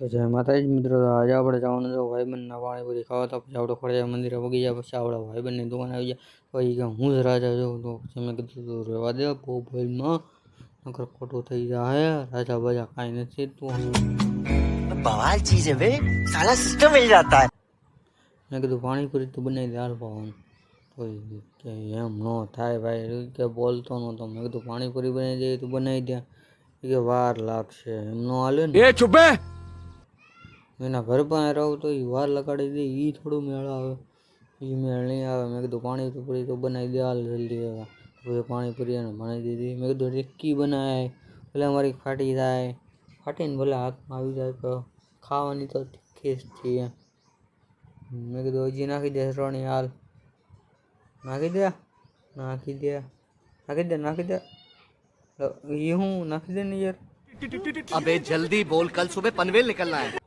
તો જય માતાજી મિત્રો, આજે આપણે જવાનું છે ભાઈબંધના પાણીપુરી ખાવા. તો પછી આપણે ખોડિયાર મંદિરે પગી ગયા. પછી આપણે ભાઈબંધની દુકાન આવી ગયા. પછી કે હું જ રાજા જોઉં. તો પછી મેં કીધું તું રહેવા દે બહુ ભાઈમાં નકર ખોટું થઈ જાય. રાજા બાજા કાંઈ નથી તું. बवाल चीज है बे, साला सिस्टम मिल जाता है. મેં કીધું પાણીપુરી તો બનાવી દે હાલ પાવાનું. તો કે એમ ન થાય ભાઈ, કે બોલતો નહોતો. મેં કીધું પાણીપુરી બનાવી દે તું બનાવી દે. કે વાર લાગશે એમ ન હાલે ને. એ ચૂપે એના ઘર પાસે રહું તો એ વાર લગાડી દે, એ થોડું મેળ આવે, એ મેળ નહીં આવે. મેં કીધું પાણીપુરી તો બનાવી દે હાલ જલ્દી. હવે પછી પાણીપુરી એને બનાવી દીધી. મેં કીધું રિક્કી બનાય ભલે અમારી ફાટી જાય, ફાટીને ભલે હાથમાં આવી જાય તો ખાવાની તો તીખી જ છીએ. મેં કીધું હજી નાખી દે શ્રોણી હાલ, નાખી દે નાખી દે નાખી દે નાખી દે. એ હું નાખી દે ને યાર. अबे जल्दी बोल, कल सुबह पनवेल निकलना है.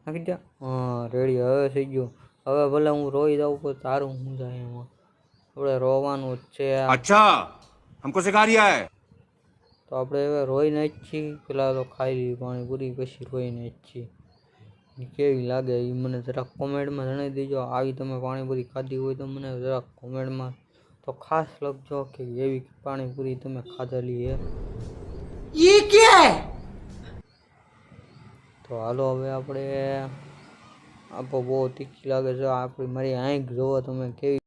નાખી દે. હા રેડી, હવે થઈ ગયું. હવે ભલે હું રોઈ જાઉં પણ તારું શું જાય એમાં. આપણે રોવાનું જ છે. अच्छा हमको सिखा रिया है. તો આપણે હવે રોઈને જ છીએ. પેલા તો ખાઈ લીધી પાણીપુરી, પછી રોઈને જ છીએ. કેવી લાગે એ મને જરાક કોમેન્ટમાં જણાવી દેજો. આવી તમે પાણીપુરી ખાધી હોય તો મને જરાક કોમેન્ટમાં તો ખાસ લખજો કે એવી પાણીપુરી તમે ખાધેલી હે. ये क्या है? તો હાલો હવે આપણે, આપો બહુ તીખી લાગે છે આપણી, મારી આંખ જોવો તમે કેવી.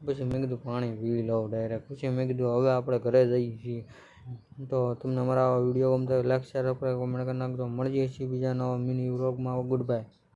પછી મેં કીધું પાણી પી લો ડાયરેક્ટ. પછી મેં કીધું હવે આપણે ઘરે જઈએ છીએ. તો તમને મારા વિડીયો ગમતા લાઈક શેર આપણે કોમેન્ટ કરી નાખજો. મળીએ છીએ બીજા નવા મિની વ્લોગમાં. Good bye.